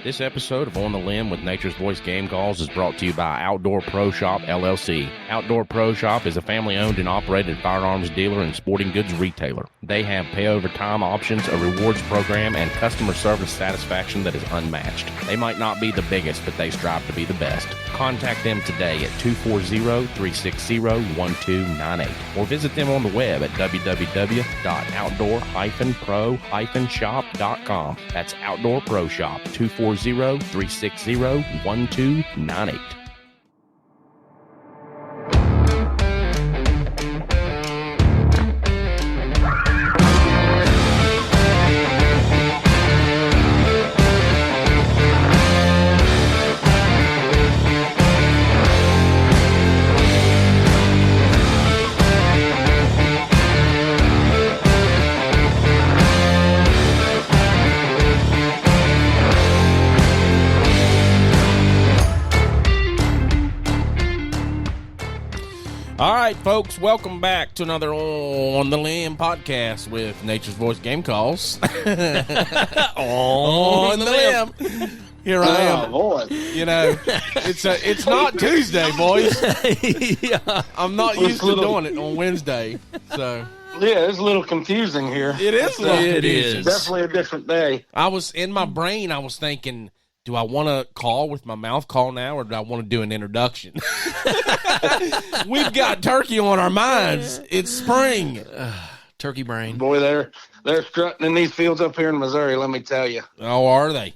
This episode of On the Limb with Nature's Voice Game Calls is brought to you by Outdoor Pro Shop, LLC. Outdoor Pro Shop is a family-owned and operated firearms dealer and sporting goods retailer. They have pay-over-time options, a rewards program, and customer service satisfaction that is unmatched. They might not be the biggest, but they strive to be the best. Contact them today at 240-360-1298 or visit them on the web at www.outdoor-pro-shop.com. That's Outdoor Pro Shop, 240-360-1298. All right, folks, welcome back to another On the Limb podcast with Nature's Voice Game Calls. On the Limb. Here I am. Boy. You know, it's not Tuesday, boys. Yeah. I'm not used to doing it on Wednesday, so Yeah, it's a little confusing here. it is. It is. Definitely a different day. I was in my brain. I was thinking, do I want to call with my mouth call now, or do I want to do an introduction? We've got turkey on our minds. It's spring. Turkey brain. Boy, they're strutting in these fields up here in Missouri, let me tell you. Oh, are they?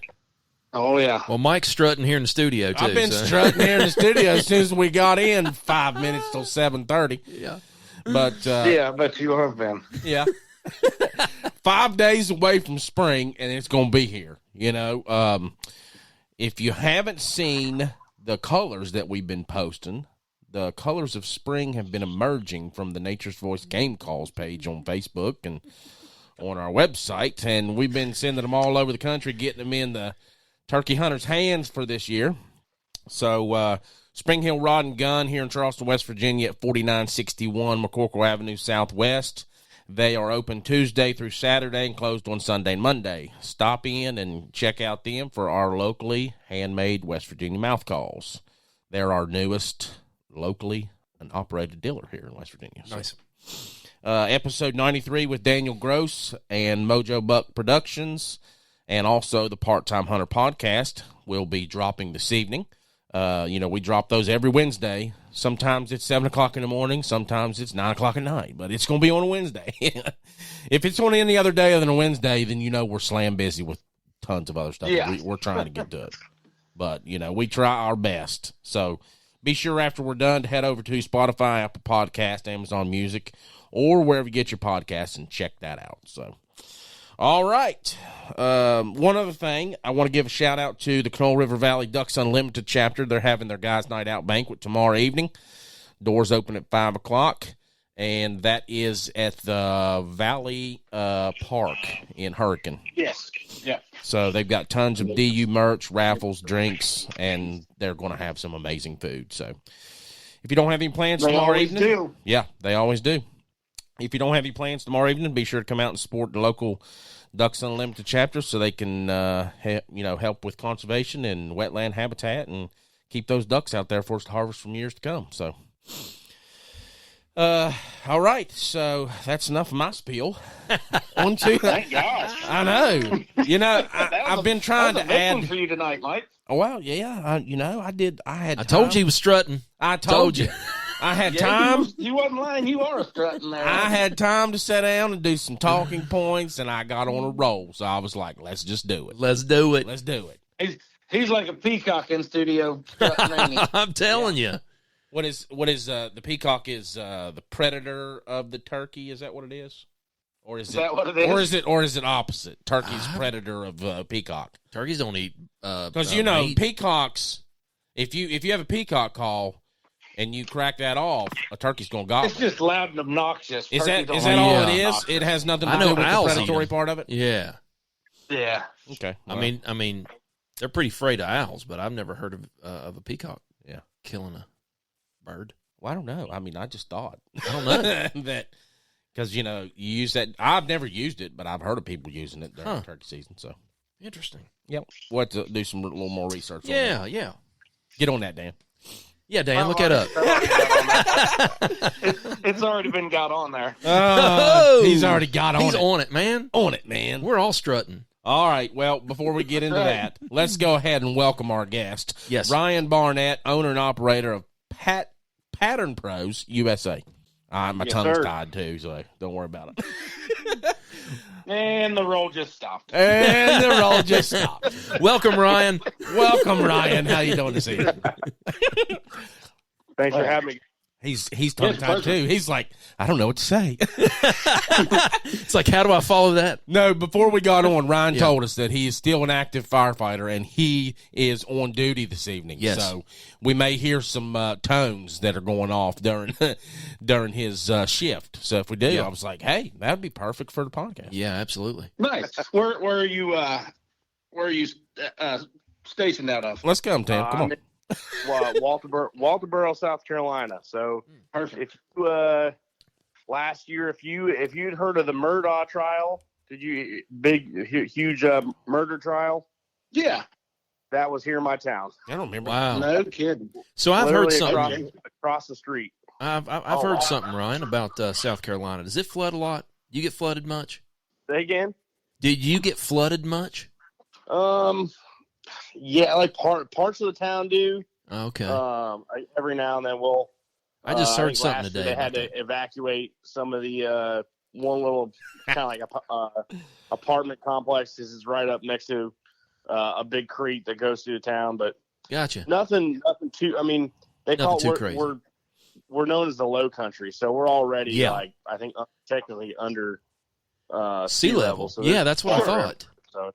Oh, yeah. Well, Mike's strutting here in the studio, too. I've been strutting here in the studio as soon as we got in. 5 minutes till 7:30. Yeah. But Yeah, I bet you have been. yeah. 5 days away from spring, and it's going to be here. You know, if you haven't seen the colors that we've been posting, the colors of spring have been emerging from the Nature's Voice Game Calls page on Facebook and on our website, and we've been sending them all over the country, getting them in the turkey hunters' hands for this year. So, Spring Hill Rod and Gun here in Charleston, West Virginia at 4961 McCorkle Avenue Southwest. They are open Tuesday through Saturday and closed on Sunday and Monday. Stop in and check out them for our locally handmade West Virginia mouth calls. They're our newest locally and operated dealer here in West Virginia. Nice. Episode 93 with Daniel Gross and Mojobuck Productions, and also the Part-Time Hunter podcast will be dropping this evening. We drop those every Wednesday. Sometimes it's 7 o'clock in the morning. Sometimes it's 9 o'clock at night, but it's going to be on a Wednesday. If it's on any other day other than a Wednesday, then you know we're slam busy with tons of other stuff. Yeah. We're trying to get to it. But, we try our best. So be sure after we're done to head over to Spotify, Apple Podcast, Amazon Music, or wherever you get your podcasts and check that out. So, all right. One other thing, I want to give a shout out to the Knoll River Valley Ducks Unlimited chapter. They're having their Guys Night Out banquet tomorrow evening. Doors open at 5 o'clock, and that is at the Valley Park in Hurricane. Yes. Yeah. So they've got tons of DU merch, raffles, drinks, and they're going to have some amazing food. So if you don't have any plans They tomorrow always evening, do. yeah, they always do. If you don't have any plans tomorrow evening, be sure to come out and support the local Ducks Unlimited chapter so they can help with conservation and wetland habitat and keep those ducks out there for us to harvest from years to come. So, all right, so that's enough of my spiel. On to Thank gosh. I know. I've been trying to That was a big one add. for you tonight, Mike. Oh, well, yeah, I did. I told you he was strutting. I told you. I had time. You wasn't lying. You are a strutting there. I had time to sit down and do some talking points, and I got on a roll. So I was like, let's just do it. Let's do it. Let's do it. He's like a peacock in studio strutting, ain't he? I'm telling you. What is the peacock is the predator of the turkey? Is that what it is? Or is that what it is? Or is it opposite? Turkey's predator of peacock. Turkeys don't eat Because meat. peacocks. If you have a peacock call and you crack that off, a turkey's gonna gobble. It's just loud and obnoxious. Is that Turkeys all don't it like is? obnoxious. It has nothing I to know do with the owls eat predatory them. part of it. Yeah. Yeah. Okay. I mean, they're pretty afraid of owls, but I've never heard of a peacock Yeah. killing a bird. Well, I don't know. I mean, I just thought. I don't know. that because you use that. I've never used it, but I've heard of people using it during turkey season. So Interesting. Yep. We'll have to do some little more research. on Yeah, that. yeah. Get on that, Dan. Yeah, Dan, look that up. It's already been got on there. He's already got on He's it. on it, man. On it, man. We're all strutting. All right. Well, before we get into that, let's go ahead and welcome our guest. Yes. Ryan Barnett, owner and operator of Pattern Pros USA. My tongue's tied, too, so don't worry about it. And the roll just stopped. And the roll just stopped. Welcome, Ryan. Welcome, Ryan. How you doing this evening? Thanks for having me. He's tongue-tied, too. He's like, I don't know what to say. It's like, how do I follow that? No, before we got on, Ryan told us that he is still an active firefighter, and he is on duty this evening. Yes. So we may hear some tones that are going off during his shift. So if we do, I was like, hey, that would be perfect for the podcast. Yeah, absolutely. Nice. Where are you stationed out of? Let's go, Tim. Come on. Walterboro, South Carolina. So Perfect. if you last year, if you'd heard of the Murdaugh trial, huge murder trial? Yeah. That was here in my town. I don't remember. Wow. No kidding. So I've heard Literally something. across the street. I've heard something, Ryan, about South Carolina. Does it flood a lot? You get flooded much? Say again? Did you get flooded much? Yeah, like parts of the town do. Okay. Every now and then I just I heard think something last year today. They had to evacuate some of the one little kind of like apartment complex. This is right up next to a big creek that goes through the town, but Gotcha. nothing too. I mean, they Nothing call too it crazy. we're known as the Low Country, so we're already Yeah. like I think technically under Sea level. So Yeah, that's what I thought. So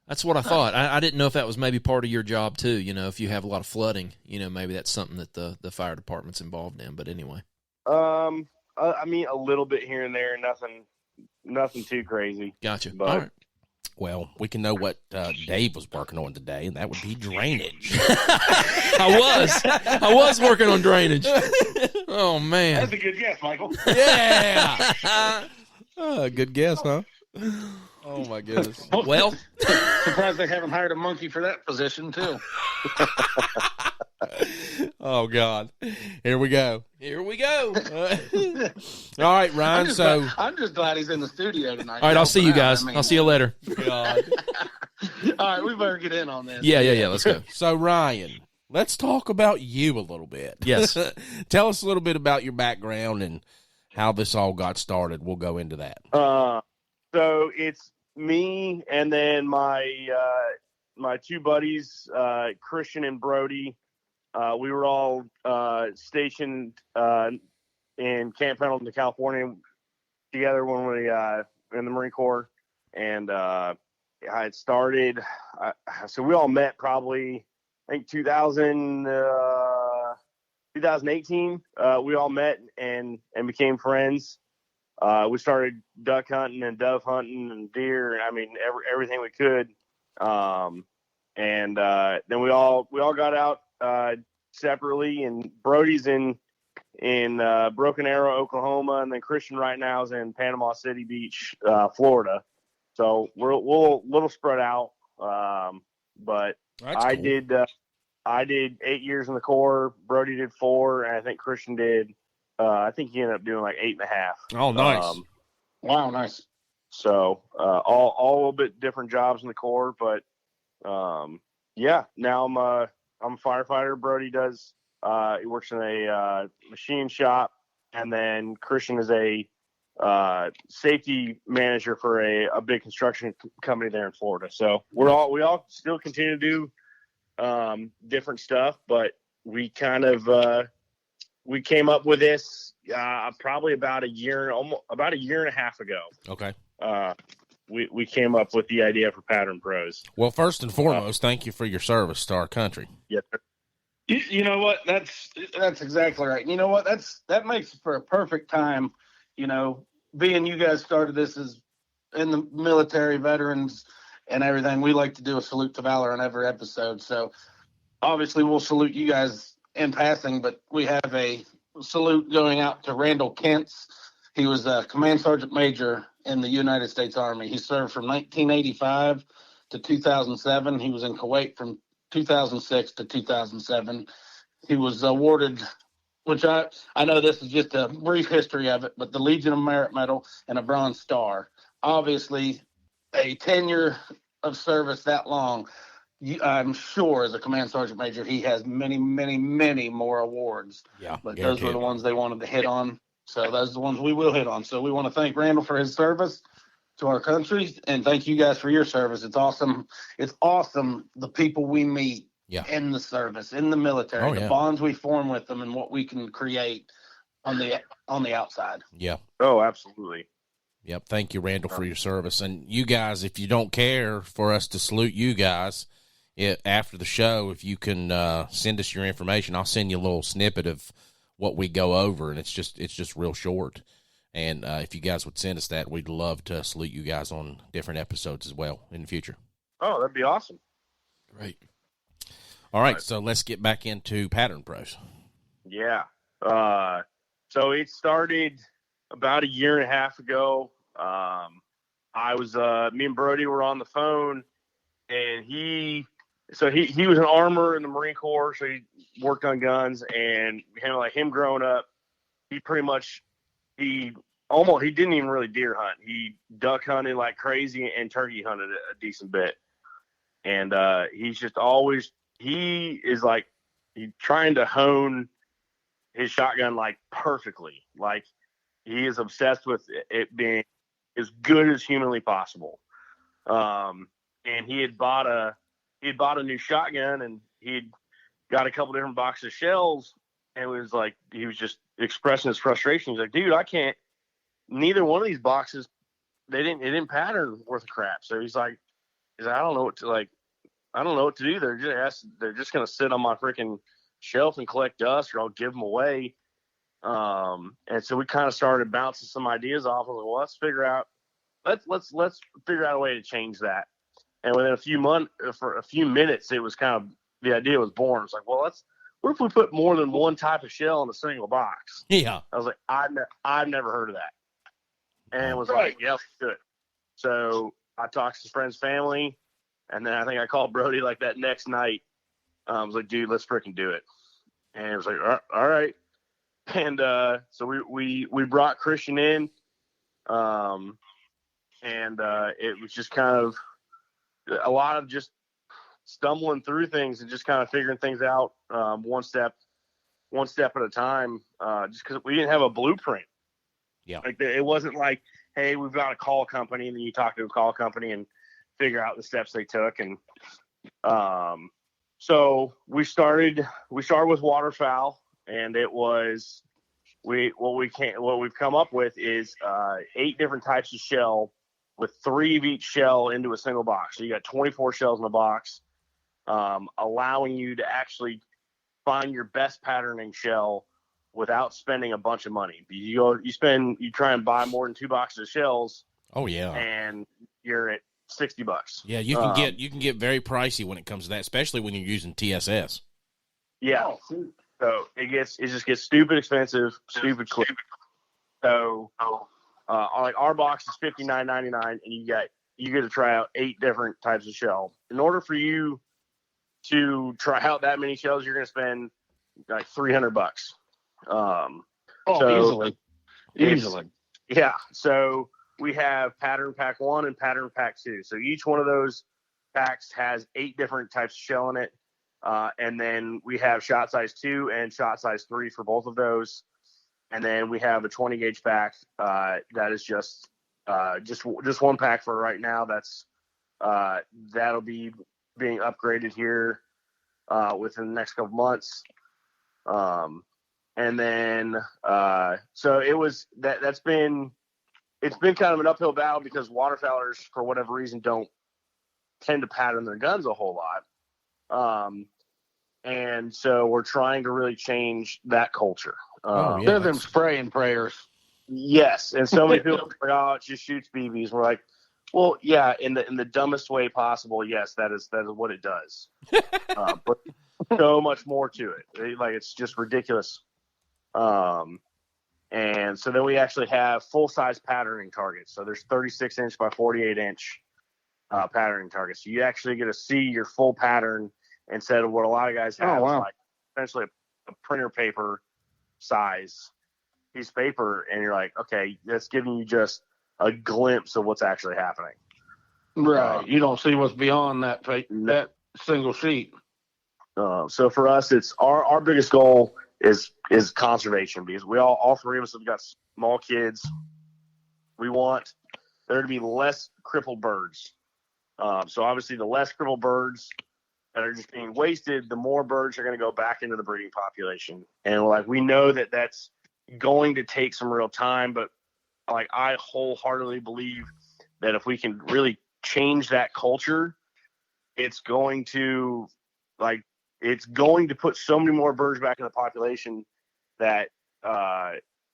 That's what I thought. I didn't know if that was maybe part of your job too. You know, if you have a lot of flooding, maybe that's something that the fire department's involved in. But anyway. I mean, a little bit here and there, nothing too crazy. Gotcha. But All right. Well, we can know what Dave was working on today, and that would be drainage. I was working on drainage. Oh man. That's a good guess, Michael. Yeah. Good guess, huh? Oh, my goodness. Well, Surprised they haven't hired a monkey for that position, too. Oh, God. Here we go. here we go. All right, Ryan. I'm just glad he's in the studio tonight. All right, I'll see you guys. I mean, I'll see you later. God. All right, we better get in on this. Yeah. Let's go. So, Ryan, let's talk about you a little bit. Yes. Tell us a little bit about your background and how this all got started. We'll go into that. So it's me and then my two buddies, Christian and Brody. We were all stationed in Camp Pendleton, California, together when we in the Marine Corps, and I had started. So we all met probably I think 2018. We all met and became friends. We started duck hunting and dove hunting and deer, and I mean everything we could. Then we all got out separately, and Brody's in Broken Arrow, Oklahoma, and then Christian right now is in Panama City Beach, Florida. So we're a little spread out, but That's I cool. did 8 years in the Corps. Brody did 4, and I think Christian did. I think he ended up doing like 8.5. Oh, nice. Wow, nice. So all a little bit different jobs in the Corps, but yeah. Now I'm a firefighter. Brody does. He works in a machine shop, and then Christian is a safety manager for a big construction company there in Florida. So we all still continue to do different stuff, but we kind of we came up with this probably about a year and a half ago. Okay. We came up with the idea for Pattern Pros. Well, first and foremost, thank you for your service to our country. Yes, sir. You know what? That's exactly right. You know what? That makes for a perfect time. Being you guys started this as in the military, veterans and everything, we like to do a salute to valor on every episode. So obviously we'll salute you guys in passing, but we have a salute going out to Randall Kentz. He was a command sergeant major in the United States Army. He served from 1985 to 2007. He was in Kuwait from 2006 to 2007. He was awarded, which I know this is just a brief history of it, but the Legion of Merit Medal and a Bronze Star. Obviously, a tenure of service that long, I'm sure as a command sergeant major, he has many, many, many more awards. Yeah, but guaranteed. Those were the ones they wanted to hit on. So those are the ones we will hit on. So we want to thank Randall for his service to our country, and thank you guys for your service. It's awesome. It's awesome the people we meet in the service, in the military, the bonds we form with them, and what we can create on the outside. Yeah. Oh, absolutely. Yep. Thank you, Randall, for your service. And you guys, if you don't care for us to salute you guys after the show, if you can send us your information, I'll send you a little snippet of what we go over, and it's just real short. And if you guys would send us that, we'd love to salute you guys on different episodes as well in the future. Oh, that'd be awesome. Great. All right, so let's get back into Pattern Pros. Yeah. So it started about a year and a half ago. Me and Brody were on the phone, and he was an armorer in the Marine Corps, so he worked on guns, and him growing up, he didn't even really deer hunt. He duck hunted like crazy and turkey hunted a decent bit. And he's trying to hone his shotgun like perfectly. Like, he is obsessed with it being as good as humanly possible. And he had bought a new shotgun, and he'd got a couple different boxes of shells, and he was just expressing his frustration. He's like, dude, I can't, neither one of these boxes, it didn't pattern worth a crap. So he's like, I don't know what to do. They're just going to sit on my freaking shelf and collect dust, or I'll give them away. And so we kind of started bouncing some ideas off. I was like, well, let's figure out a way to change that. And within a few minutes, it was kind of, the idea was born. It's like, well, what if we put more than one type of shell in a single box? Yeah. I was like, I've never heard of that. And was like, yeah, let's do it. So I talked to friends, family, and then I think I called Brody like that next night. I was like, dude, let's freaking do it. And it was like, all right. And so we brought Christian in, and it was just kind of a lot of just stumbling through things and just kind of figuring things out one step at a time, just because we didn't have a blueprint. Yeah. Like, it wasn't like, hey, we've got to call a company, and then you talk to a call company and figure out the steps they took. And so we started with waterfowl, and it was what we've come up with is 8 different types of shell, with 3 of each shell into a single box. So you got 24 shells in a box, allowing you to actually find your best patterning shell without spending a bunch of money. You try and buy more than 2 boxes of shells. Oh yeah. And you're at $60. Yeah. You can get very pricey when it comes to that, especially when you're using TSS. Yeah. So it just gets stupid expensive, stupid quick. So, like, our box is $59.99, and you get to try out 8 different types of shell. In order for you to try out that many shells, you're going to spend like $300. Easily. Yeah. So we have pattern pack 1 and pattern pack 2. So each one of those packs has 8 different types of shell in it. And then we have shot size 2 and shot size 3 for both of those. And then we have a 20 gauge pack that is just one pack for right now. That'll be being upgraded here within the next couple months. And then so it's been kind of an uphill battle, because waterfowlers, for whatever reason, don't tend to pattern their guns a whole lot. And so we're trying to really change that culture. They're them spraying prayers. Yes. And so many people are like, oh, it just shoots BBs. We're like, well, yeah, in the dumbest way possible. Yes, that is what it does. But so much more to it. It's just ridiculous. And so then we actually have full size patterning targets. So there's 36 inch by 48 inch. patterning targets. So you actually get to see your full pattern instead of what a lot of guys have, like essentially a printer paper size piece of paper, and you're like, okay, that's giving you just a glimpse of what's actually happening. Right. You don't see what's beyond that single sheet. So for us, it's our biggest goal is conservation, because we all three of us have got small kids. We want there to be less crippled birds. So obviously, the less crippled birds that are just being wasted, the more birds are going to go back into the breeding population. And like, we know that that's going to take some real time, but like, I wholeheartedly believe that if we can really change that culture, it's going to put so many more birds back in the population that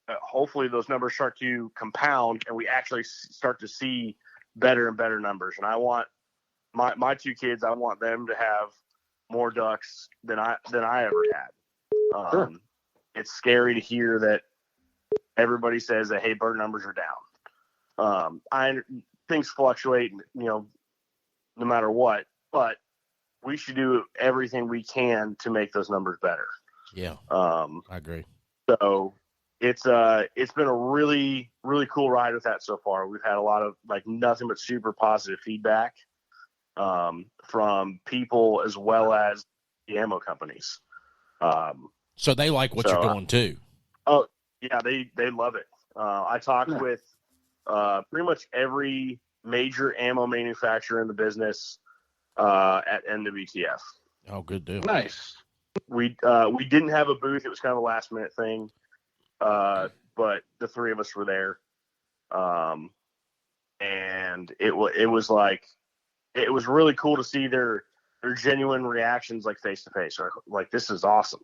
hopefully those numbers start to compound and we actually start to see better and better numbers. And I want my two kids, I want them to have more ducks than I ever had. Sure. It's scary to hear that everybody says that, hey, bird numbers are down. Things fluctuate, no matter what, but we should do everything we can to make those numbers better. Yeah. I agree. So it's been a really, really cool ride with that so far. We've had a lot of nothing but super positive feedback from people as well as the ammo companies. So they like what you're doing too. Oh yeah, they love it. I talked with pretty much every major ammo manufacturer in the business at NWTF. Oh, good deal. Nice. We didn't have a booth. It was kind of a last minute thing. But the three of us were there. And it was really cool to see their genuine reactions, like face to face, like, this is awesome.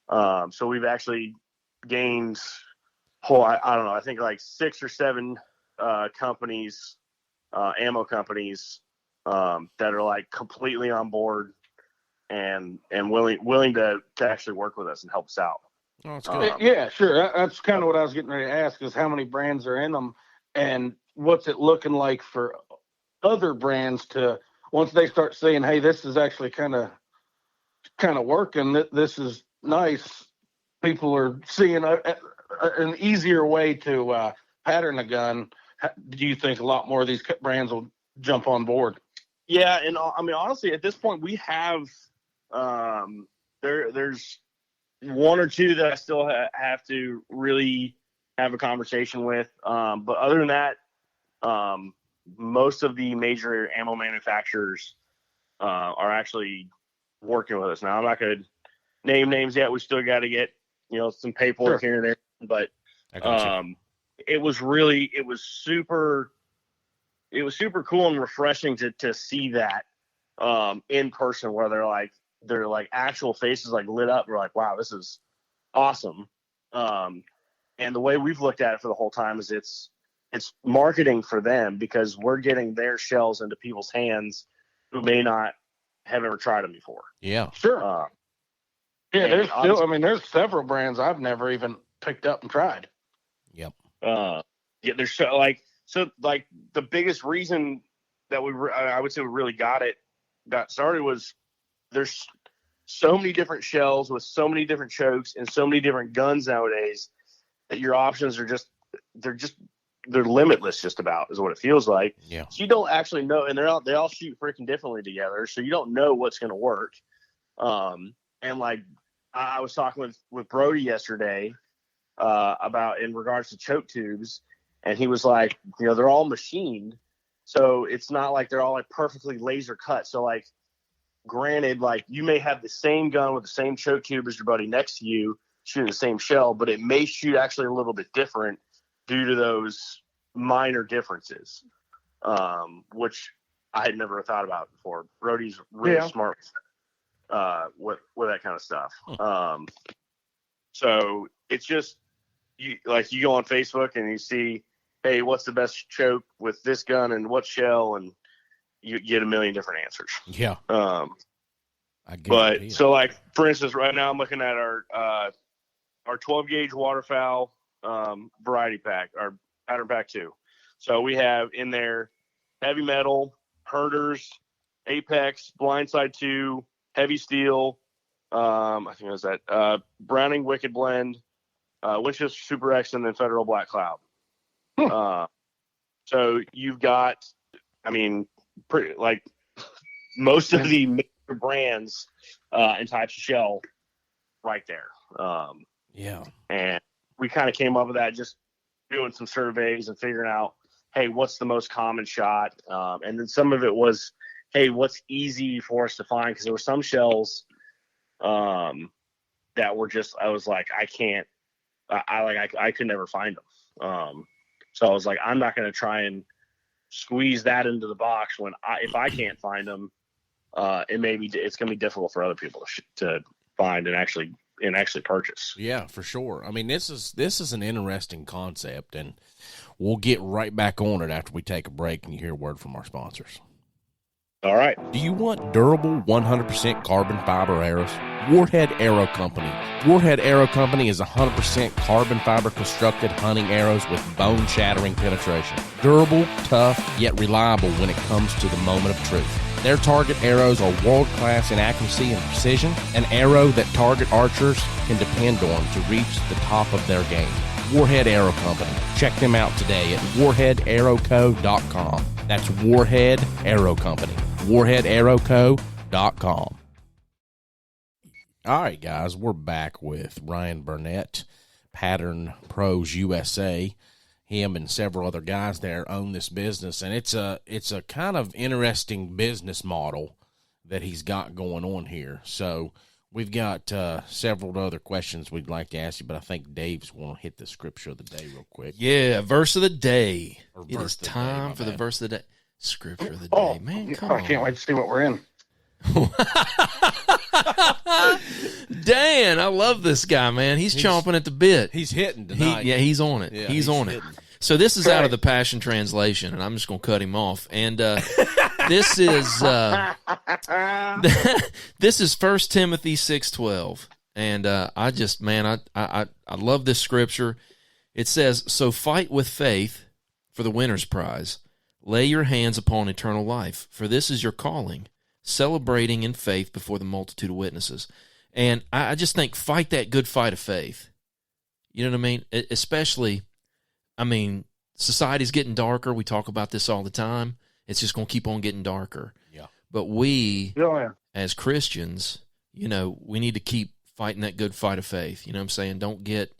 So we've actually gained, I don't know, I think like 6 or 7 companies, ammo companies, that are like completely on board and willing to actually work with us and help us out. Oh, that's good. Yeah, sure. That's kind of what I was getting ready to ask, is how many brands are in them, and what's it looking like for other brands to, once they start saying, hey, this is actually kind of working, this is nice. People are seeing an easier way to pattern a gun. Do you think a lot more of these brands will jump on board? Yeah, and I mean, honestly, at this point, we have there's 1 or 2 that I still have to really have a conversation with. But other than that, most of the major ammo manufacturers are actually working with us. Now, I'm not going to name names yet. We still got to get some paperwork here and there. But it was super cool and refreshing to see that in person, where they're like actual faces like lit up. We're like, wow, this is awesome. And the way we've looked at it for the whole time is it's marketing for them, because we're getting their shells into people's hands who may not have ever tried them before. Yeah, sure. There's there's several brands I've never even picked up and tried. Yep. There's the biggest reason that I would say we really got started was there's so many different shells with so many different chokes and so many different guns nowadays that your options are they're limitless, just about, is what it feels like. Yeah. So you don't actually know, and they all shoot freaking differently together, so you don't know what's going to work. And like I was talking with Brody yesterday about in regards to choke tubes, and he was like, they're all machined, so it's not like they're all like perfectly laser cut. So like, granted, like, you may have the same gun with the same choke tube as your buddy next to you shooting the same shell, but it may shoot actually a little bit different due to those minor differences, which I had never thought about before. Brody's really smart with that kind of stuff. So it's just, you go on Facebook and you see, hey, what's the best choke with this gun and what shell, and you get a million different answers. Yeah. So like, for instance, right now I'm looking at our 12 gauge waterfowl variety pack, our pattern pack 2. So we have in there heavy metal, Herders, Apex, Blindside 2, Heavy Steel. I think it was that Browning Wicked Blend, Winchester Super X, and then Federal Black Cloud. So you've got, I mean, pretty like most of the major brands and types of shell right there. Yeah. And we kind of came up with that just doing some surveys and figuring out, hey, what's the most common shot? And then some of it was, hey, what's easy for us to find? Because there were some shells that were just, I was like, I can't, I could never find them. So I was like, I'm not going to try and squeeze that into the box when if I can't find them, it's going to be difficult for other people to find and actually purchase. Yeah, for sure. I mean, this is an interesting concept, and we'll get right back on it after we take a break and you hear a word from our sponsors. All right. Do you want durable 100% carbon fiber arrows? Warhead Arrow Company. Warhead Arrow Company is 100% carbon fiber constructed hunting arrows with bone-shattering penetration. Durable, tough, yet reliable when it comes to the moment of truth. Their target arrows are world-class in accuracy and precision, an arrow that target archers can depend on to reach the top of their game. Warhead Arrow Company. Check them out today at warheadarrowco.com. That's Warhead Arrow Company. warheadarrowco.com. All right, guys, we're back with Ryan Barnett, Pattern Pros USA. Him and several other guys there own this business, and it's a kind of interesting business model that he's got going on here. So we've got several other questions we'd like to ask you, but I think Dave's going to hit the scripture of the day real quick. Yeah, verse of the day. Or It verse is of the day, time my for the bad. verse of the day. Scripture of the day. Man, come I on. can't wait to see what we're in. Dan, I love this guy, man. He's chomping at the bit. He's hitting tonight. He's on it. Yeah, he's on it. hitting. So this is out of the Passion Translation, and I'm just going to cut him off. And this is this is 1 Timothy 6:12, and I love this scripture. It says, "So fight with faith for the winner's prize. Lay your hands upon eternal life, for this is your calling, celebrating in faith before the multitude of witnesses." And I just think fight that good fight of faith. You know what I mean? Especially, I mean, society's getting darker. We talk about this all the time. It's just going to keep on getting darker. Yeah. But we, Oh, yeah. as Christians, we need to keep fighting that good fight of faith. You know what I'm saying? Don't get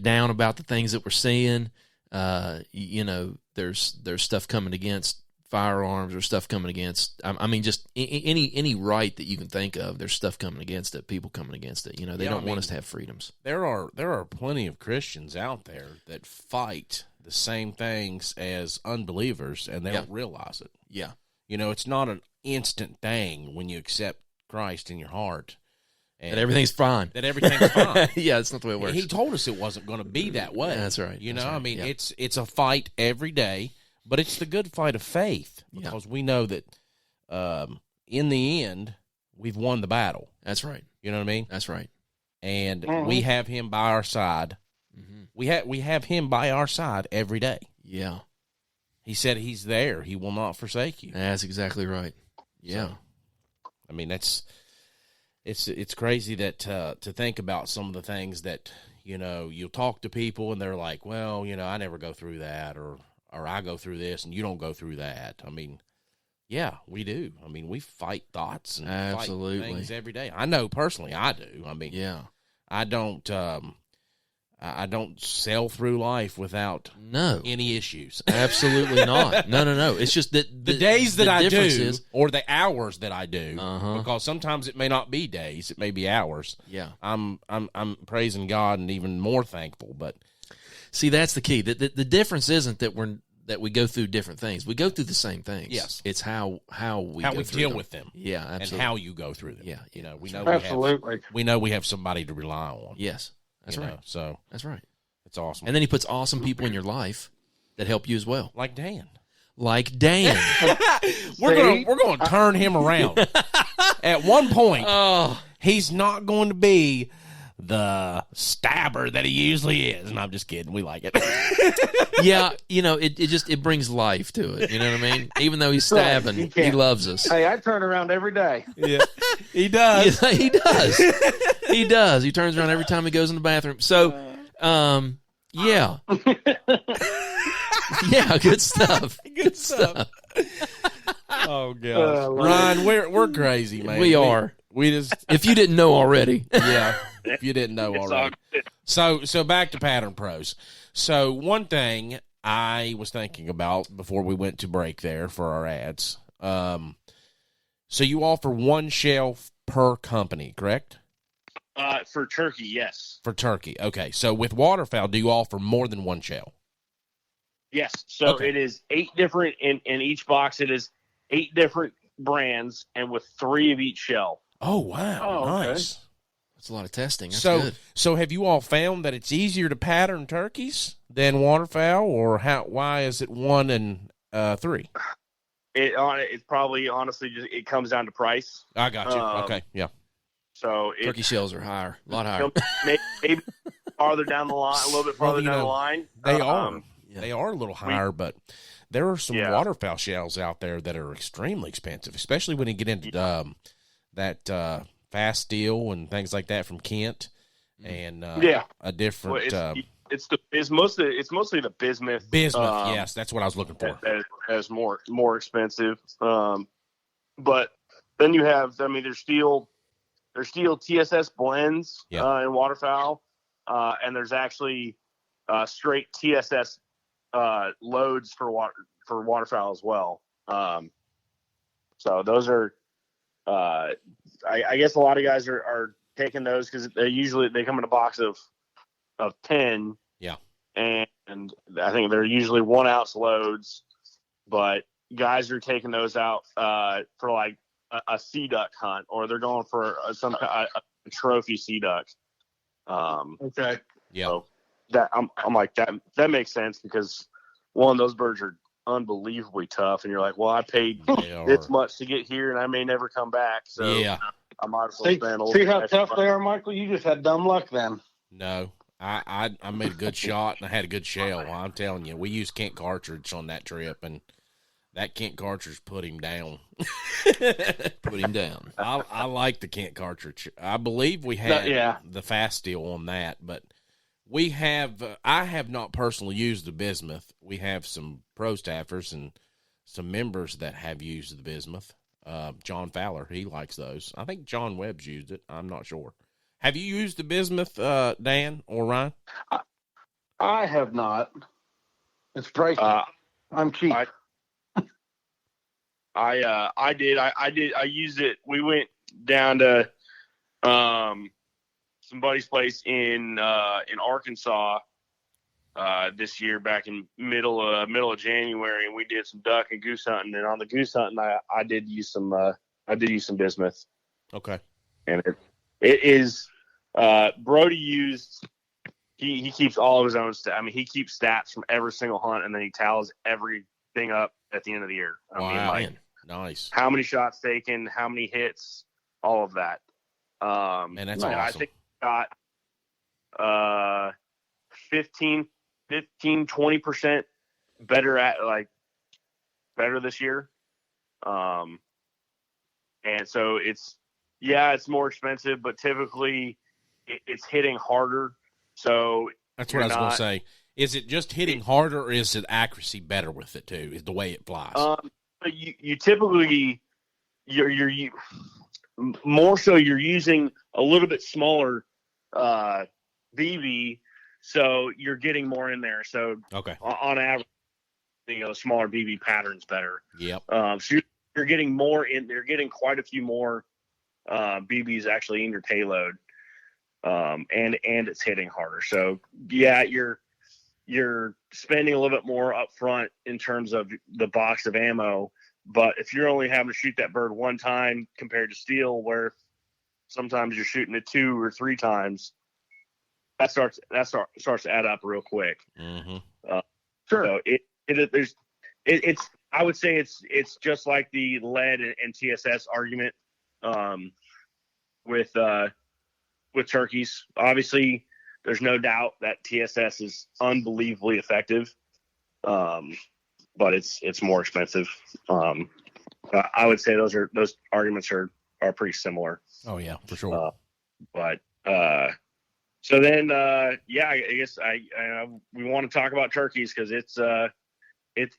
down about the things that we're seeing. There's stuff coming against firearms or stuff coming against, I mean, just any right that you can think of, there's stuff coming against it, people coming against it. They don't want us to have freedoms. There are plenty of Christians out there that fight the same things as unbelievers, and they don't realize it. Yeah. It's not an instant thing when you accept Christ in your heart. And That everything's fine. That everything's fine. Yeah, that's not the way it works. He told us it wasn't going to be that way. That's right. That's right. I mean, Yeah. it's a fight every day, but it's the good fight of faith because we know that in the end, we've won the battle. That's right. You know what I mean? That's right. And we have him by our side. Mm-hmm. We have him by our side every day. Yeah. He said he's there. He will not forsake you. That's exactly right. Yeah. So, I mean, it's crazy that to think about some of the things that, you'll talk to people and they're like, well, I never go through that, or I go through this and you don't go through that. I mean, yeah, we do. I mean, we fight thoughts and Absolutely. fight things every day. I know personally I do. I mean, Yeah. I don't sail through life without No. any issues. Absolutely not. No. It's just that The days that I do, is, or the hours that I do, Uh-huh. because sometimes it may not be days, it may be hours. yeah. I'm praising God and even more thankful. But See, that's the key. The difference isn't that we go through different things. We go through the same things. Yes. It's how we how go we through deal them. with them, Yeah, absolutely. and how you go through them. Yeah, we know Absolutely. we know we have somebody to rely on. Yes. That's right. So That's right. it's awesome. And then he puts awesome people in your life that help you as well. like Dan, Like Dan. we're going to turn him around. At one point, Oh, he's not going to be the stabber that he usually is. And I'm just kidding. We like it. Yeah, it brings life to it. You know what I mean? Even though he's stabbing, he loves us. Hey, I turn around every day. Yeah, he does. Yeah, he does. He does. He turns around every time he goes in the bathroom. So, yeah. Yeah, good stuff. Good stuff. Oh gosh, Ryan, we're crazy, man. We are. We just If you didn't know already. yeah. If you didn't know already. So back to Pattern Pros. So one thing I was thinking about before we went to break there for our ads. So you offer one shell per company, correct? For turkey, yes. For turkey, okay. So with waterfowl, do you offer more than one shell? Yes. So Okay. It is 8 different in each box. It is 8 different brands, and with 3 of each shell. Oh wow, Oh, okay. nice. That's a lot of testing. That's So good. so have you all found that it's easier to pattern turkeys than waterfowl, or why is it 1 and 3? It's probably honestly just it comes down to price. I got you. Okay, yeah. So Turkey shells are higher, a lot higher. maybe farther down the line, a little bit farther down the line. They are. Yeah. They are a little higher, but there are some Yeah. waterfowl shells out there that are extremely expensive, especially when you get into that fast steel and things like that from Kent, and a different it's mostly the bismuth. bismuth. Yes, that's what I was looking for. That is more expensive. But then you have, there's steel TSS blends in waterfowl, and there's actually straight TSS loads for waterfowl as well. So those are, I guess a lot of guys are taking those because they come in a box of 10. Yeah. And I think they're usually 1 ounce loads, but guys are taking those out for like a sea duck hunt, or they're going for a trophy sea duck. Okay. Yeah. So that I'm like that makes sense, because one, those birds are unbelievably tough, and you're like, well, I paid this much to get here, and I may never come back. So yeah. I might as well spend a little See bit how extra tough money. they are, Michael? You just had dumb luck then. No, I made a good shot and I had a good shell. I'm telling you, we used Kent cartridge on that trip, and that Kent cartridge put him down. Put him down. I like the Kent cartridge. I believe we had the fast steel on that, but we have. I have not personally used the bismuth. We have some pro staffers and some members that have used the bismuth. John Fowler, he likes those. I think John Webb's used it. I'm not sure. Have you used the bismuth, Dan or Ryan? I have not. It's pricey. I'm cheap. I did. I used it. We went down to somebody's place in Arkansas this year, back in middle of January, and we did some duck and goose hunting. And on the goose hunting, I did use some bismuth. Okay. And it is Brody used. He keeps all of his own stats. I mean, he keeps stats from every single hunt, and then he tallies everything up at the end of the year. I mean, like, nice. how many shots taken, how many hits, all of that. And that's awesome. I think he got 15-20% better this year. And so it's more expensive, but typically it's hitting harder. So that's what I was going to say. Is it just hitting harder, or is it accuracy better with it too? Is the way it flies? You typically you're more so you're using a little bit smaller BB, so you're getting more in there. So okay, on average, smaller BB pattern's better. Yep. So you're getting more in. You're getting quite a few more BBs actually in your payload, and it's hitting harder. So yeah, you're spending a little bit more up front in terms of the box of ammo. But if you're only having to shoot that bird one time compared to steel, where sometimes you're shooting it 2 or 3 times, that starts to add up real quick. Mm-hmm. Sure. So it's I would say it's just like the lead and TSS argument with with turkeys. Obviously, there's no doubt that TSS is unbelievably effective, but it's more expensive. I would say those arguments are pretty similar. Oh yeah, for sure. So then, I guess we want to talk about turkeys because it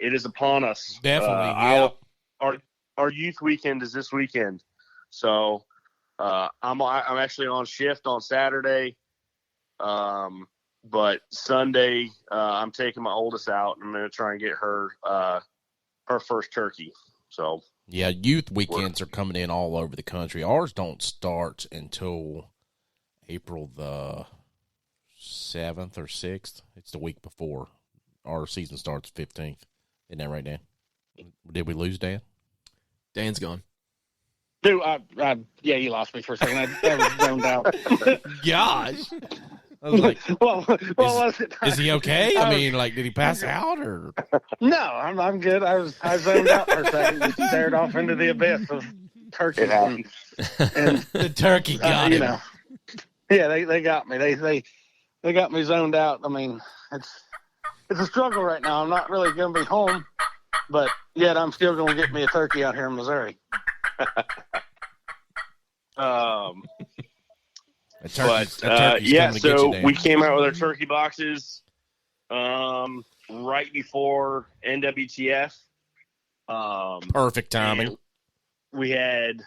is upon us. Definitely. Our youth weekend is this weekend, so I'm actually on shift on Saturday, but Sunday I'm taking my oldest out and I'm going to try and get her first turkey. So yeah, youth weekends are coming in all over the country. Ours don't start until April the 7th or 6th. It's the week before our season starts 15th. Isn't that right, Dan? Did we lose Dan? Dan's gone. Dude, yeah, you lost me for a second. I was zoned out. Gosh. I was like, was it? is he okay? I mean, like, did he pass out or? No, I'm good. I zoned out for a second, just stared off into the abyss of turkeys and The turkey got him. Yeah, they got me. They got me zoned out. I mean, it's a struggle right now. I'm not really going to be home, but yet I'm still going to get me a turkey out here in Missouri. So we came out with our turkey boxes right before NWTF. Perfect timing. We had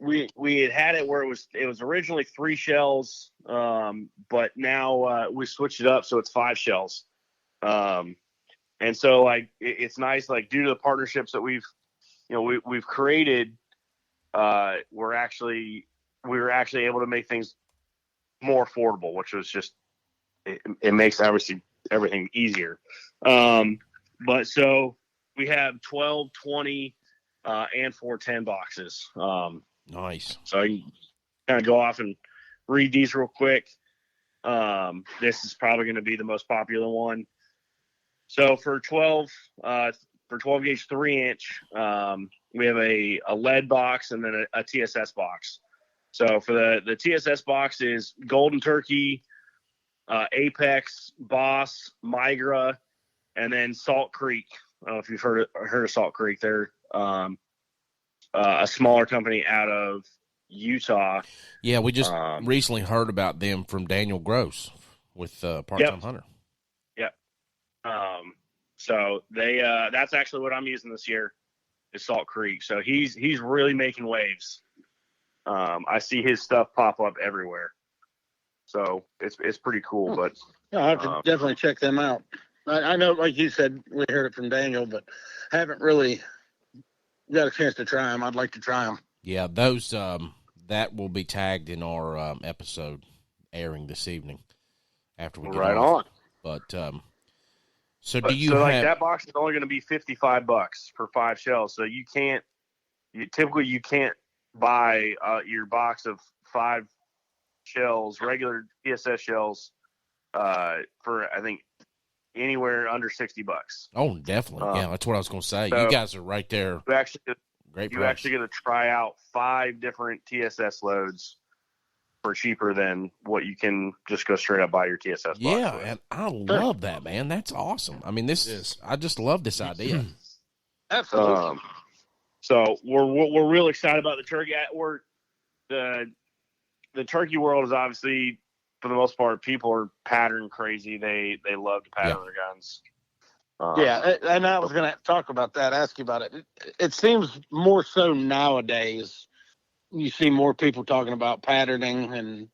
it where it was originally 3 shells, but now we switched it up so it's 5 shells. And so like it's nice, like due to the partnerships that we've created, we were actually able to make things more affordable, which was just it makes obviously everything easier. But so we have 12, 20, and 410 boxes. Nice. So I can kind of go off and read these real quick. This is probably going to be the most popular one. So for 12 gauge 3-inch, we have a lead box and then a TSS box. So for the TSS box is Golden Turkey, Apex, Boss, Migra, and then Salt Creek. I don't know if you've heard of Salt Creek. They're a smaller company out of Utah. Yeah, we just recently heard about them from Daniel Gross with Part-Time Hunter. Yep. So they that's actually what I'm using this year is Salt Creek. So he's really making waves. I see his stuff pop up everywhere. So it's pretty cool. But I have to definitely check them out. I know, like you said, we heard it from Daniel, but haven't really got a chance to try them. I'd like to try them. Yeah, those that will be tagged in our episode airing this evening after we get right off. on. But like that box is only going to be $55 for 5 shells. So you can't buy your box of 5 shells, regular TSS shells, for I think anywhere under $60. Oh, definitely. Yeah, that's what I was going to say. So you guys are right there. You Great actually get to try out 5 different TSS loads for cheaper than what you can just go straight up buy your TSS box. Yeah, and I love that, man. That's awesome. I mean, I just love this idea. Absolutely. So we're real excited about the turkey. The turkey world is obviously, for the most part, people are pattern crazy. They love to pattern their guns. And I was going to talk about that, ask you about it. It seems more so nowadays. You see more people talking about patterning and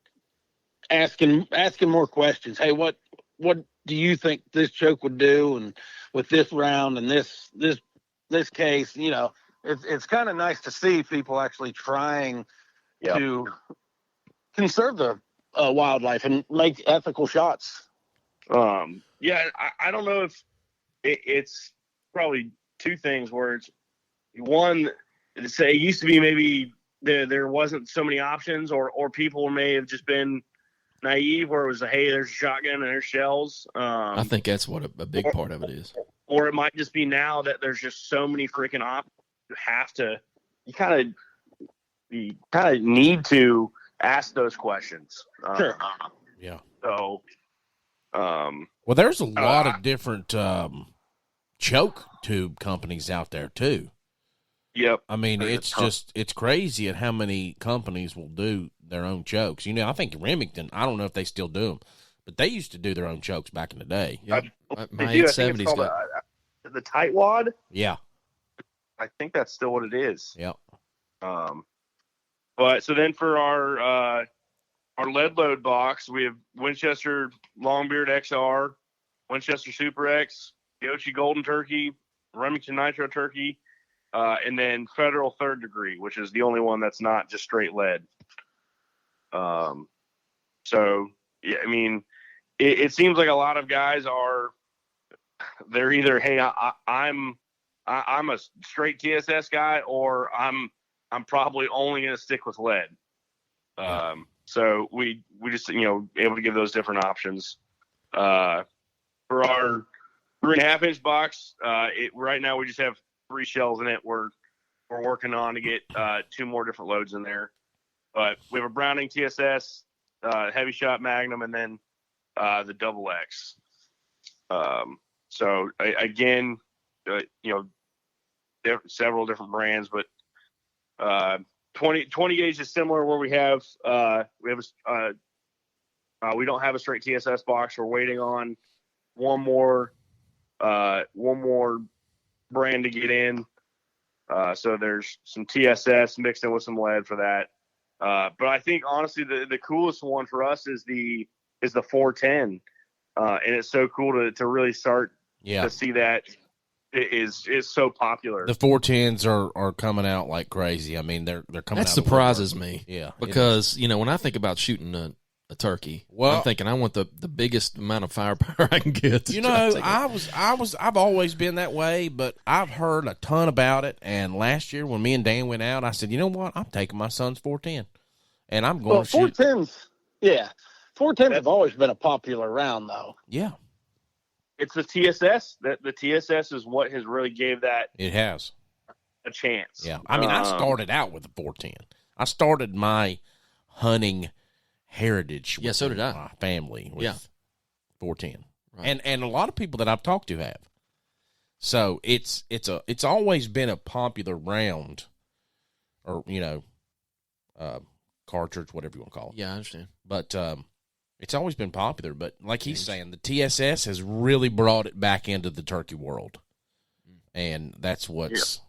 asking more questions. Hey, what do you think this choke would do? And with this round and this case, it's kind of nice to see people actually trying to conserve the wildlife and make ethical shots. I don't know if it's probably 2 things where it's one, it used to be maybe there wasn't so many options or people may have just been naive where it was hey, there's a shotgun and there's shells. I think that's what a big part of it is. Or it might just be now that there's just so many freaking options. You kind of need to ask those questions. Sure. Yeah. So, Well, there's a lot of different choke tube companies out there too. yep. I mean, it's crazy at how many companies will do their own chokes. You know, I think Remington, I don't know if they still do them, but they used to do their own chokes back in the day. Yeah. They My do. I think 870's it's called got. the tight wad. Yeah. I think that's still what it is. Yeah. But so then for our lead load box, we have Winchester Longbeard XR, Winchester Super X, Yochi Golden Turkey, Remington Nitro Turkey, and then Federal Third Degree, which is the only one that's not just straight lead. So yeah, I mean, it seems like a lot of guys they're either, hey, I'm a straight TSS guy, or I'm probably only going to stick with lead. So we just, able to give those different options. For our 3.5-inch box, right now we just have 3 shells in it. We're working on to get 2 more different loads in there. But we have a Browning TSS, heavy shot Magnum, and then the Double X. So again, several different brands, but 20 gauge is similar, where we don't have a straight TSS box. We're waiting on one more brand to get in. So there's some TSS mixed in with some lead for that. But I think honestly the coolest one for us is the 410. And it's so cool to really start to see that it is so popular. The 410s are coming out like crazy. I mean, they're coming out. That surprises me. Yeah. Because, when I think about shooting a turkey, I'm thinking I want the biggest amount of firepower I can get. I've always been that way, but I've heard a ton about it. And last year when me and Dan went out, I said, you know what? I'm taking my son's 410, and I'm going to shoot. 410s, yeah. 410s have always been a popular round, though. Yeah. It's the TSS. The TSS is what has really gave that. It has a chance. Yeah. I mean, I started out with a 410. I started my hunting heritage. Yeah, so did I. My family with 410, right. and a lot of people that I've talked to have. So it's always been a popular round, or cartridge, whatever you want to call it. Yeah, I understand. But it's always been popular. But like he's saying, the TSS has really brought it back into the turkey world, and that's what's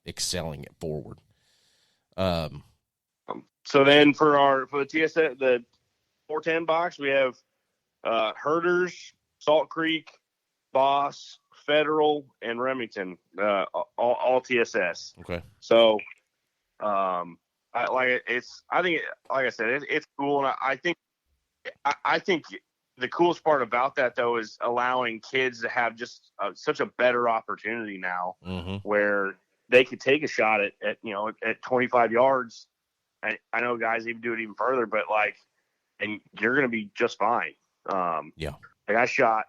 excelling it forward. So then for the TSS, the 410 box, we have Herders, Salt Creek, Boss, Federal, and Remington, all TSS. Okay. So, it's cool, and I think the coolest part about that though is allowing kids to have just such a better opportunity now, where they could take a shot at 25 yards. I know guys even do it even further, but and you're going to be just fine. Yeah. Like I shot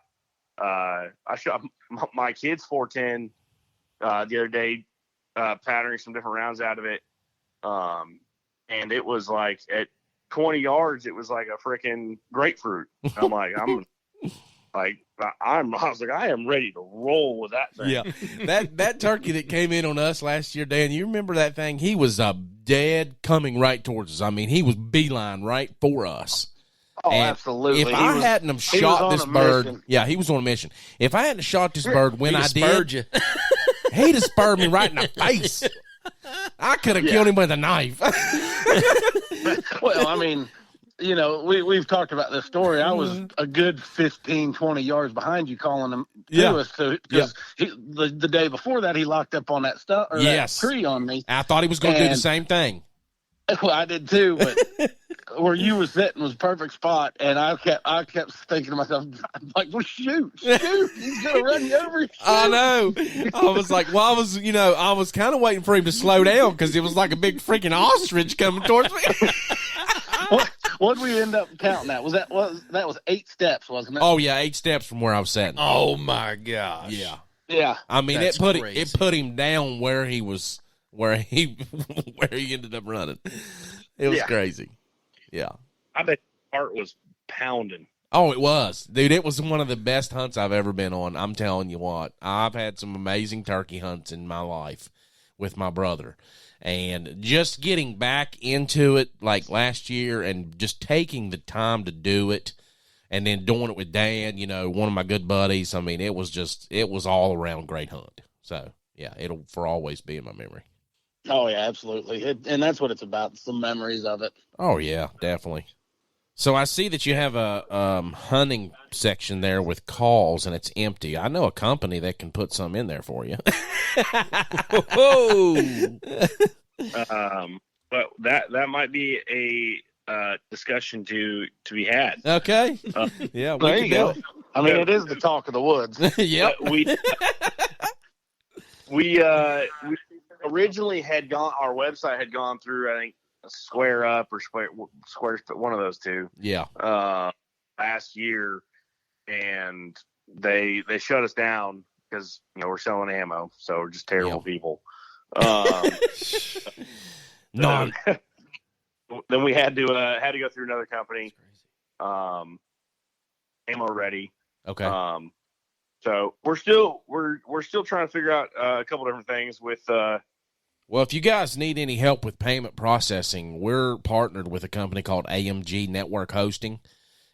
my kid's 410 the other day, patterning some different rounds out of it. And it was like at 20 yards, it was like a freaking grapefruit. I'm like, I am ready to roll with that thing. Yeah. That turkey that came in on us last year, Dan, you remember that thing? He was dead coming right towards us. I mean, he was beeline right for us. Oh, and absolutely. If I hadn't have shot this bird, mission. Yeah, he was on a mission. If I hadn't shot this bird when I did, you. he'd have spurred me right in the face. I could have killed him with a knife. Well, I mean, we've talked about this story. I was a good 15, 20 yards behind you calling him to us. Because the day before that, he locked up on that that tree on me. I thought he was going to do the same thing. Well, I did too, but where you were sitting was a perfect spot, and I kept thinking to myself, I'm like, well, shoot, he's gonna run you over. I know. I was like, well, I was kind of waiting for him to slow down because it was like a big freaking ostrich coming towards me. What did we end up counting that? Was 8 steps, wasn't it? Oh yeah, 8 steps from where I was sitting. Oh my gosh. Yeah. I mean, That's it put him down where he was. Where he ended up running. It was Yeah. crazy. Yeah. I bet heart was pounding. Oh, it was. Dude, it was one of the best hunts I've ever been on. I'm telling you what. I've had some amazing turkey hunts in my life with my brother. And just getting back into it like last year and just taking the time to do it and then doing it with Dan, you know, one of my good buddies. I mean, it was all around great hunt. So, yeah, it'll for always be in my memory. Oh yeah, absolutely. And that's what it's about. Some memories of it. Oh, yeah, definitely. So I see that you have a hunting section there with calls, and it's empty. I know a company that can put some in there for you. But that might be a discussion to be had. Okay. Yeah, we There can you do go. it. I mean, it is the talk of the woods. Yep. We originally had gone. Our website had gone through, I think, Square Up or Square, one of those two. Yeah. Last year, and they shut us down because we're selling ammo, so we're just terrible people. No. Then we had to go through another company. Ammo Ready. Okay. So we're still trying to figure out a couple different things with. Well, if you guys need any help with payment processing, we're partnered with a company called AMG Network Hosting,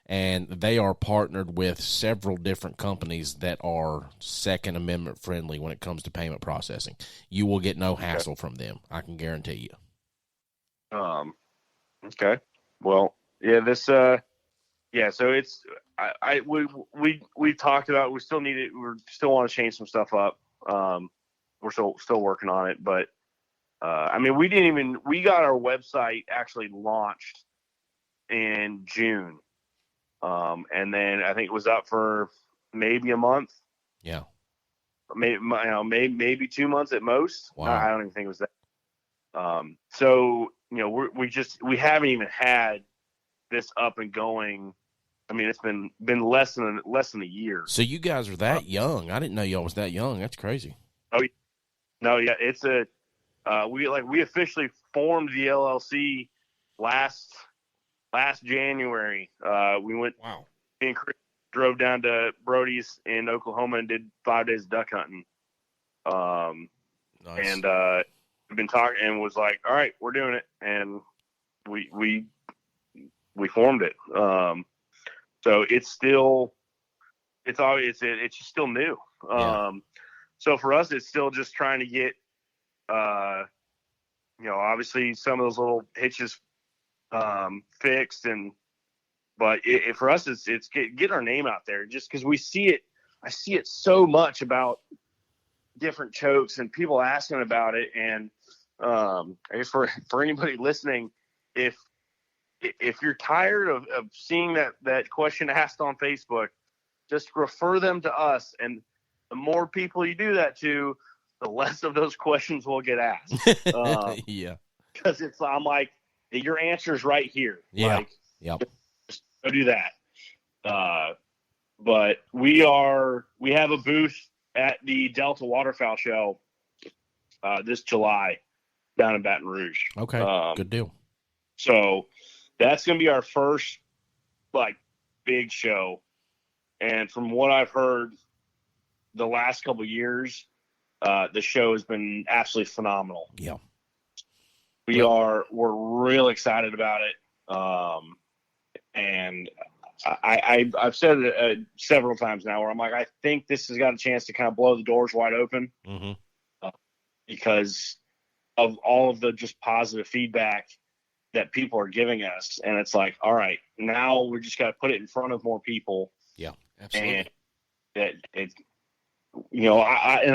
and they are partnered with several different companies that are Second Amendment friendly when it comes to payment processing. You will get no hassle from them. I can guarantee you. Okay. Well, yeah, so it's, we talked about, we still want to change some stuff up. We're still working on it, but, we got our website actually launched in June. And then I think it was up for maybe a month. Yeah. Maybe 2 months at most. Wow. I don't even think it was that. So, we haven't even had this up and going. I mean, it's been less than a year. So you guys are that young. I didn't know y'all was that young. That's crazy. Oh, no, yeah, it's we officially formed the LLC last January. We went. Wow. Me and Chris drove down to Brody's in Oklahoma and did 5 days of duck hunting. Nice. And we've been talking and was like, all right, we're doing it, and we formed it. So it's still just still new. Yeah. So for us, it's still just trying to get, obviously some of those little hitches fixed, but for us, it's getting our name out there, just because I see it so much about different chokes and people asking about it. And I guess for anybody listening, if you're tired of seeing that question asked on Facebook, just refer them to us. And the more people you do that to, the less of those questions will get asked. Yeah. Because I'm like, your answer's right here. Yeah. Like, Yep. just go do that. But we have a booth at the Delta Waterfowl Show this July down in Baton Rouge. Okay. Good deal. So that's going to be our first big show. And from what I've heard the last couple of years, the show has been absolutely phenomenal. Yeah. We're real excited about it. And I've said it several times now where I'm like, I think this has got a chance to kind of blow the doors wide open, because of all of the just positive feedback that people are giving us. And it's like, all right, now we just got to put it in front of more people. Yeah, absolutely. And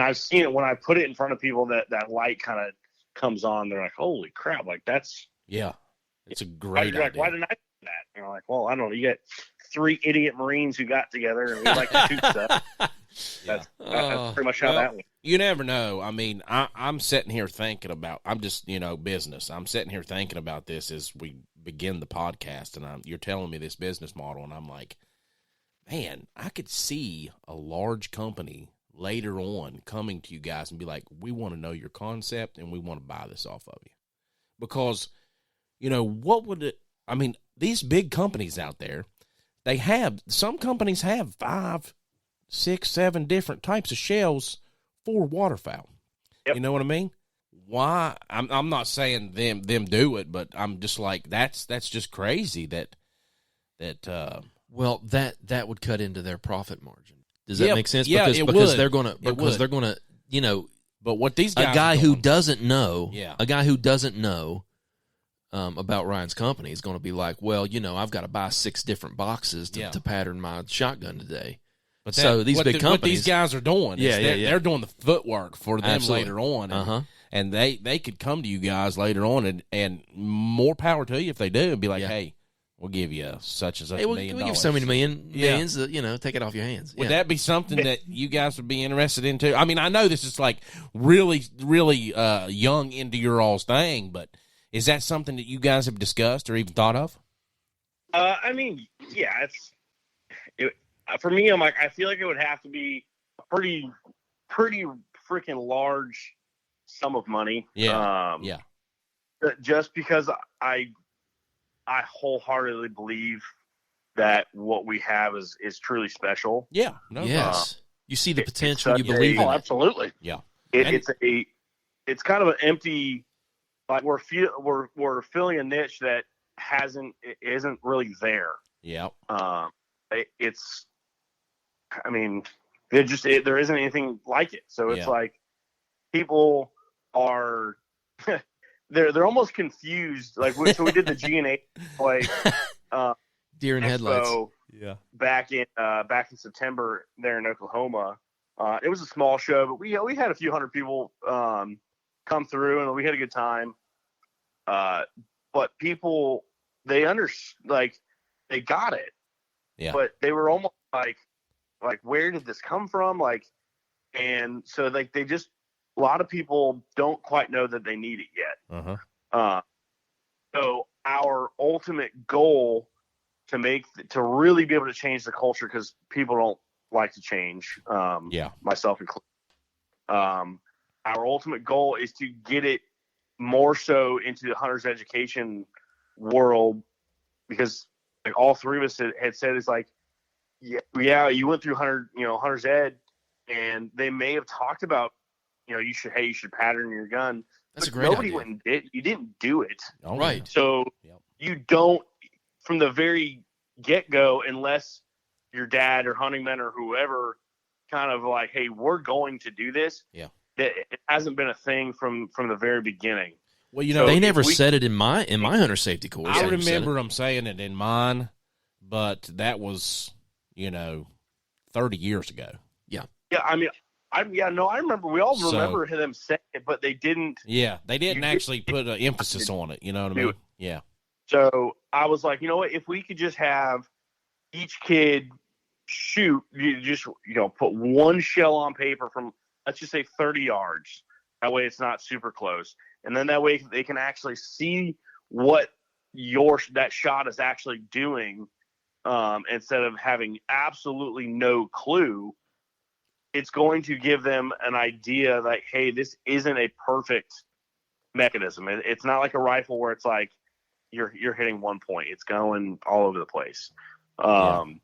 I've seen it when I put it in front of people, that light kind of comes on. They're like, holy crap. Like it's a great idea. Like, why didn't I do that? And I'm like, well, I don't know. You get 3 idiot Marines who got together and we like to shoot stuff. That's pretty much how that went. You never know. I mean, I'm sitting here thinking about, I'm just, business. I'm sitting here thinking about this as we begin the podcast, and you're telling me this business model, and I'm like, man, I could see a large company later on coming to you guys and be like, we want to know your concept and we want to buy this off of you. Because what would it, I mean, these big companies out there, some companies have 5, 6, 7 different types of shells for waterfowl. Yep. You know what I mean? Why? I'm not saying them do it, but I'm just like, that's just crazy that Well, that would cut into their profit margin. Does that make sense? Yeah, because they're gonna But what these guys a guy are who doing, doesn't know, Yeah. a guy who doesn't know about Ryan's company is going to be like, well, I've got to buy 6 different boxes to pattern my shotgun today. But so these big companies, what these guys are doing, is they're doing the footwork for them later on, and they could come to you guys later on, and more power to you if they do, and be like, hey, we'll give you such and such $1 million. We'll give so many millions that, take it off your hands. Would that be something that you guys would be interested in too? I mean, I know this is like really, really young into your all's thing, but is that something that you guys have discussed or even thought of? I mean, yeah, for me, I'm like, I feel like it would have to be a pretty freaking large sum of money. Yeah. Just because I wholeheartedly believe that what we have is truly special. Yeah. Yes. You see the potential. You believe in it. Absolutely. Yeah. It's kind of an empty, like we're filling a niche that isn't really there. Yeah. There isn't anything like it. So it's like people are they're almost confused. Like we did the G&A play Deer in headlights. Yeah. Back in September there in Oklahoma. It was a small show, but we had a few hundred people come through, and we had a good time. But people, they got it. Yeah. But they were almost like, where did this come from? And so they just, a lot of people don't quite know that they need it yet. So our ultimate goal to really be able to change the culture, because people don't like to change, myself included. Our ultimate goal is to get it more so into the hunter's education world, because like all three of us had said, it's like, you went through hunter's ed, and they may have talked about, you should pattern your gun. That's but a great nobody idea. went and did. You didn't do it. Oh, right. So you don't, from the very get-go, unless your dad or hunting men or whoever kind of like, hey, we're going to do this. Yeah. It hasn't been a thing from the very beginning. Well, they never said it in my hunter safety course. I remember them saying it in mine, but that was, 30 years ago. Yeah. I mean, I remember. We all remember them saying it, but they didn't. Yeah, they didn't actually put an emphasis on it. You know what I mean? Yeah. So I was like, you know what? If we could just have each kid shoot, put one shell on paper from, let's just say 30 yards. That way it's not super close. And then that way they can actually see what that shot is actually doing, instead of having absolutely no clue. It's going to give them an idea that, hey, this isn't a perfect mechanism. It's not like a rifle where it's like you're hitting one point. It's going all over the place. And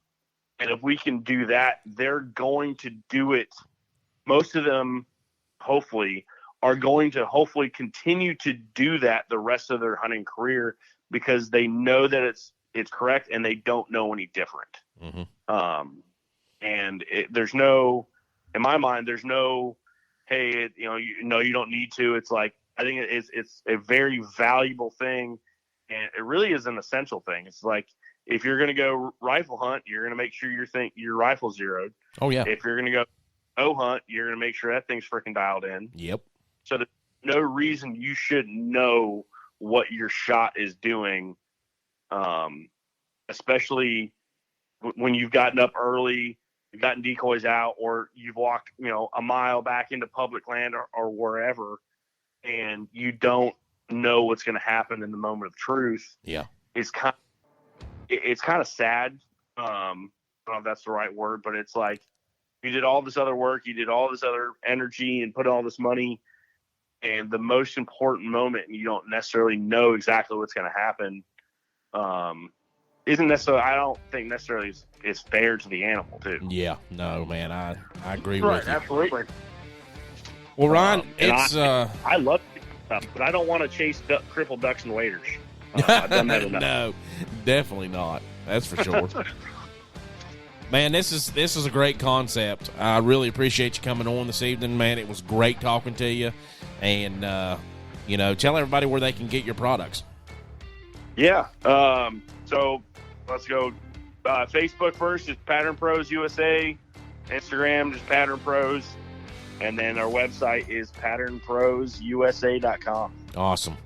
if we can do that, they're going to do it. Most of them, hopefully, are going to continue to do that the rest of their hunting career, because they know that it's correct, and they don't know any different. Mm-hmm. And there's no, in my mind, there's no, hey, you don't need to. It's like, I think it's a very valuable thing, and it really is an essential thing. It's like, if you're going to go rifle hunt, you're going to make sure your rifle's zeroed. Oh yeah. If you're going to go bow hunt, you're going to make sure that thing's freaking dialed in. Yep. So there's no reason you shouldn't know what your shot is doing, especially when you've gotten up early, you've gotten decoys out, or you've walked, a mile back into public land or wherever, and you don't know what's going to happen in the moment of truth. Yeah. It's kind of sad. I don't know if that's the right word, but it's like, you did all this other work, you did all this other energy and put all this money, and the most important moment, and you don't necessarily know exactly what's going to happen, isn't necessarily, I don't think necessarily is fair to the animal too. Yeah, no, man, I agree Right, with you. absolutely. Well, Ryan, And it's I love stuff, but I don't want to chase crippled ducks and waders. I've done that enough. no, definitely not. That's for sure. Man, this is a great concept. I really appreciate you coming on this evening, man. It was great talking to you, and tell everybody where they can get your products. Yeah. So let's go. Facebook first is Pattern Pros USA. Instagram just Pattern Pros. And then our website is patternprosusa.com. Awesome.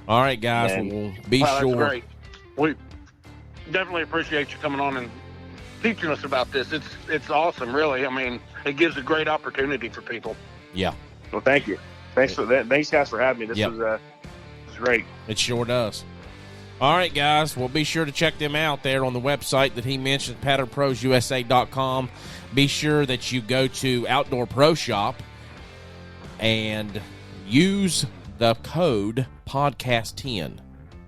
All right, guys. We'll be Wow, sure. that's great. We definitely appreciate you coming on and teaching us about this. It's awesome, really. I mean, it gives a great opportunity for people. Yeah. Well, thank you. Thanks for that. Thanks, guys, for having me. This Yep. was great. It sure does. All right, guys. Well, be sure to check them out there on the website that he mentioned, patternprosusa.com. Be sure that you go to Outdoor Pro Shop and use the code podcast10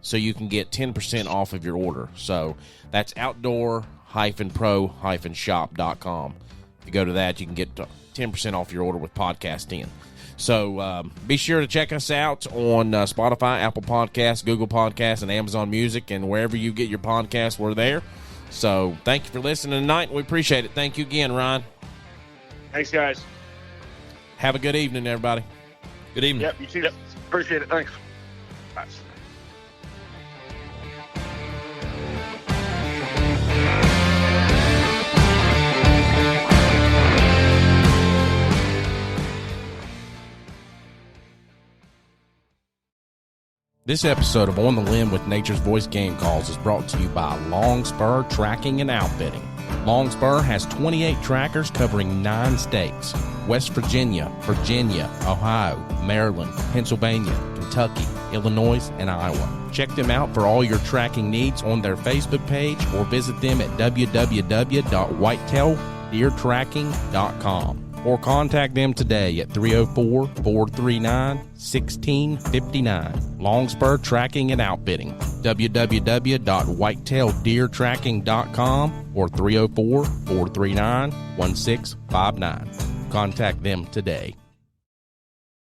so you can get 10% off of your order. So that's outdoor-pro-shop.com. If you go to that, you can get 10% off your order with podcast 10. So be sure to check us out on Spotify, Apple Podcasts, Google Podcasts, and Amazon Music, and wherever you get your podcasts, we're there. So thank you for listening tonight. We appreciate it. Thank you again, Ryan. Thanks, guys. Have a good evening, everybody. Good evening. Yep, you too. Yep. Appreciate it. Thanks. Bye. This episode of On the Limb with Nature's Voice Game Calls is brought to you by Longspur Tracking and Outfitting. Longspur has 28 trackers covering 9 states: West Virginia, Ohio, Maryland, Pennsylvania, Kentucky, Illinois, and Iowa. Check them out for all your tracking needs on their Facebook page or visit them at www.whitetaildeertracking.com. Or contact them today at 304-439-1659. Longspur Tracking and Outfitting. www.whitetaildeertracking.com or 304-439-1659. Contact them today.